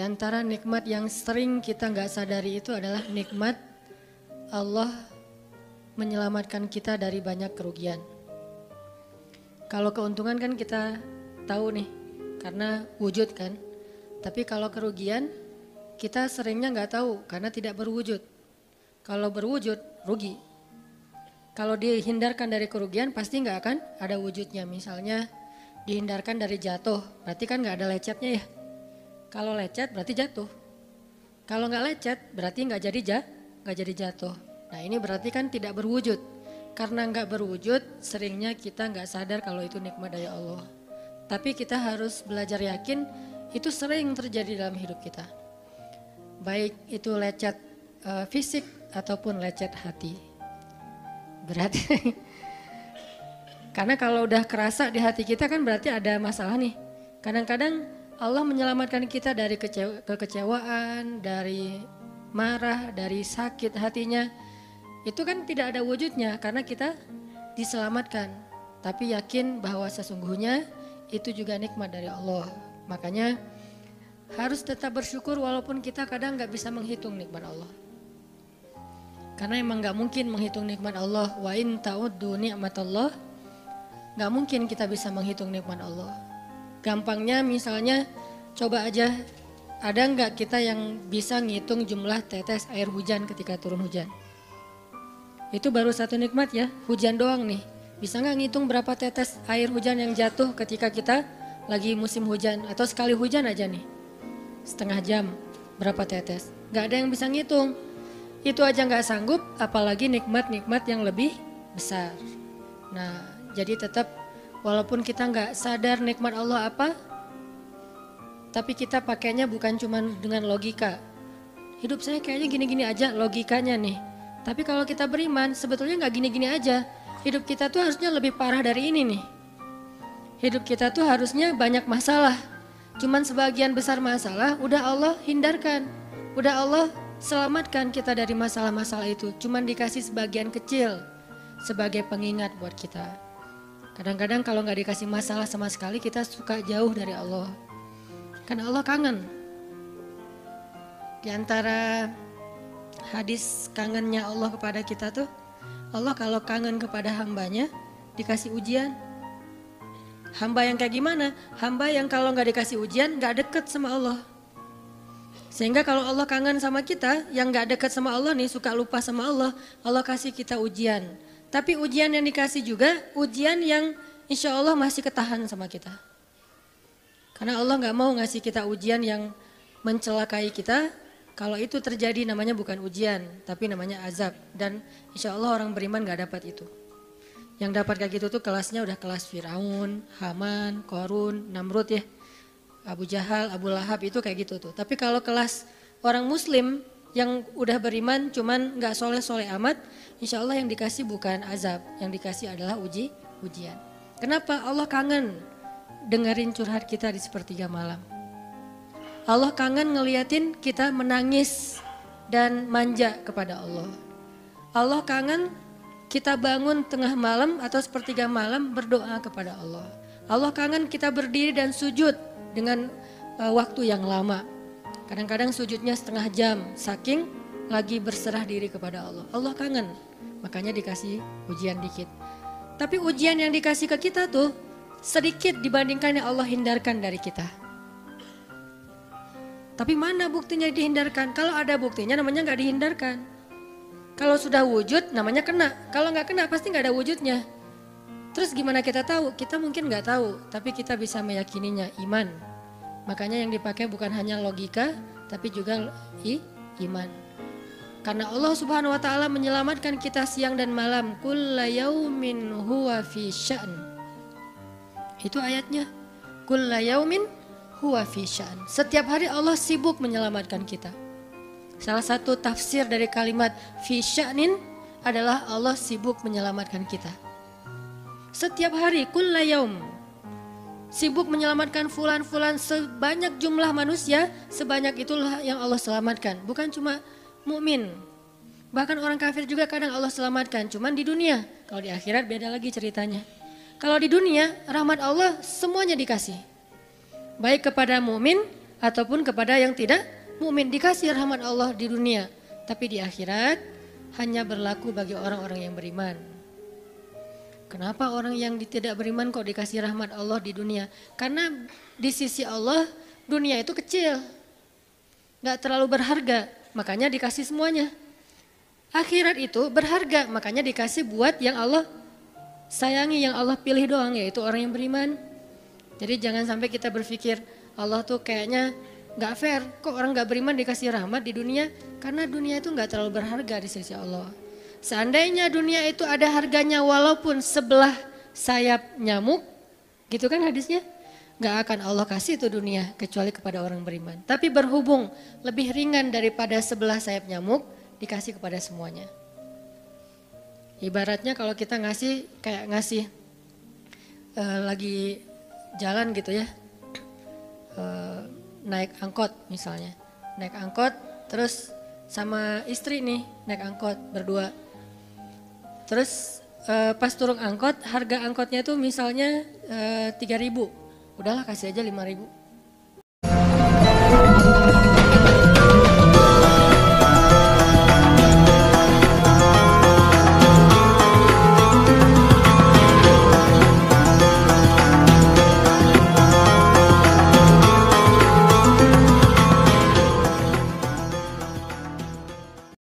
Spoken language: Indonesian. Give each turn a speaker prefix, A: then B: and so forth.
A: Di antara nikmat yang sering kita nggak sadari itu adalah nikmat Allah menyelamatkan kita dari banyak kerugian. Kalau keuntungan kan kita tahu nih, karena wujud kan. Tapi kalau kerugian, kita seringnya nggak tahu karena tidak berwujud. Kalau berwujud, rugi. Kalau dihindarkan dari kerugian, pasti nggak akan ada wujudnya. Misalnya dihindarkan dari jatuh, berarti kan nggak ada lecetnya ya. Kalau lecet berarti jatuh. Kalau nggak lecet berarti nggak jadi jatuh. Nah ini berarti kan tidak berwujud. Karena nggak berwujud, seringnya kita nggak sadar kalau itu nikmat dari Allah. Tapi kita harus belajar yakin itu sering terjadi dalam hidup kita. Baik itu lecet fisik ataupun lecet hati. Berat. Karena kalau udah kerasa di hati kita kan berarti ada masalah nih. Kadang-kadang Allah menyelamatkan kita dari kekecewaan, dari marah, dari sakit hatinya. Itu kan tidak ada wujudnya karena kita diselamatkan. Tapi yakin bahwa sesungguhnya itu juga nikmat dari Allah. Makanya harus tetap bersyukur walaupun kita kadang gak bisa menghitung nikmat Allah. Karena emang gak mungkin menghitung nikmat Allah. Wa in ta'uddu ni'matallah. Gak mungkin kita bisa menghitung nikmat Allah. Gampangnya misalnya coba aja, ada gak kita yang bisa ngitung jumlah tetes air hujan ketika turun hujan? Itu baru satu nikmat ya, hujan doang nih. Bisa gak ngitung berapa tetes air hujan yang jatuh ketika kita lagi musim hujan? Atau sekali hujan aja nih, setengah jam berapa tetes? Gak ada yang bisa ngitung. Itu aja gak sanggup, apalagi nikmat-nikmat yang lebih besar. Nah jadi tetap walaupun kita gak sadar nikmat Allah apa, tapi kita pakainya bukan cuma dengan logika. Hidup saya kayaknya gini-gini aja logikanya nih. Tapi kalau kita beriman sebetulnya gak gini-gini aja. Hidup kita tuh harusnya lebih parah dari ini nih. Hidup kita tuh harusnya banyak masalah. Cuman sebagian besar masalah udah Allah hindarkan. Udah Allah selamatkan kita dari masalah-masalah itu. Cuman dikasih sebagian kecil sebagai pengingat buat kita. Kadang-kadang kalau gak dikasih masalah sama sekali kita suka jauh dari Allah. Karena Allah kangen. Di antara hadis kangennya Allah kepada kita tuh, Allah kalau kangen kepada hambanya dikasih ujian. Hamba yang kayak gimana? Hamba yang kalau gak dikasih ujian gak deket sama Allah. Sehingga kalau Allah kangen sama kita, yang gak deket sama Allah nih, suka lupa sama Allah, Allah kasih kita ujian. Tapi ujian yang dikasih juga ujian yang insya Allah masih ketahan sama kita. Karena Allah gak mau ngasih kita ujian yang mencelakai kita. Kalau itu terjadi namanya bukan ujian, tapi namanya azab. Dan insya Allah orang beriman gak dapat itu. Yang dapat kayak gitu tuh kelasnya udah kelas Firaun, Haman, Korun, Namrud ya. Abu Jahal, Abu Lahab itu kayak gitu tuh. Tapi kalau kelas orang muslim yang udah beriman cuman gak soleh-soleh amat, insya Allah yang dikasih bukan azab. Yang dikasih adalah ujian. Kenapa? Allah kangen dengerin curhat kita di sepertiga malam. Allah kangen ngeliatin kita menangis dan manja kepada Allah. Allah kangen kita bangun tengah malam atau sepertiga malam berdoa kepada Allah. Allah kangen kita berdiri dan sujud dengan waktu yang lama. Kadang-kadang sujudnya setengah jam saking lagi berserah diri kepada Allah. Allah kangen, makanya dikasih ujian dikit. Tapi ujian yang dikasih ke kita tuh sedikit dibandingkan yang Allah hindarkan dari kita. Tapi mana buktinya dihindarkan? Kalau ada buktinya namanya gak dihindarkan. Kalau sudah wujud namanya kena. Kalau gak kena pasti gak ada wujudnya. Terus gimana kita tahu? Kita mungkin gak tahu, tapi kita bisa meyakininya, iman. Makanya yang dipakai bukan hanya logika, tapi juga iman. Karena Allah Subhanahu wa taala menyelamatkan kita siang dan malam. Kulla yaumin huwa fi sya'n. Itu ayatnya. Kulla yaumin huwa fi sya'n. Setiap hari Allah sibuk menyelamatkan kita. Salah satu tafsir dari kalimat fi sya'nin adalah Allah sibuk menyelamatkan kita. Setiap hari kulla yaum sibuk menyelamatkan fulan-fulan, sebanyak jumlah manusia, sebanyak itulah yang Allah selamatkan. Bukan cuma mukmin, bahkan orang kafir juga kadang Allah selamatkan. Cuman di dunia, kalau di akhirat beda lagi ceritanya. Kalau di dunia rahmat Allah semuanya dikasih, baik kepada mukmin ataupun kepada yang tidak mukmin, dikasih rahmat Allah di dunia, tapi di akhirat hanya berlaku bagi orang-orang yang beriman. Kenapa orang yang tidak beriman kok dikasih rahmat Allah di dunia? Karena di sisi Allah dunia itu kecil, gak terlalu berharga, makanya dikasih semuanya. Akhirat itu berharga, makanya dikasih buat yang Allah sayangi, yang Allah pilih doang, yaitu orang yang beriman. Jadi jangan sampai kita berpikir Allah tuh kayaknya gak fair, kok orang gak beriman dikasih rahmat di dunia? Karena dunia itu gak terlalu berharga di sisi Allah. Seandainya dunia itu ada harganya walaupun sebelah sayap nyamuk, gitu kan hadisnya, gak akan Allah kasih itu dunia kecuali kepada orang beriman. Tapi berhubung lebih ringan daripada sebelah sayap nyamuk, dikasih kepada semuanya. Ibaratnya kalau kita ngasih kayak ngasih lagi jalan gitu ya, naik angkot misalnya, naik angkot terus sama istri nih naik angkot berdua. Terus pas turun angkot, harga angkotnya tuh misalnya 3.000, udahlah kasih aja 5.000.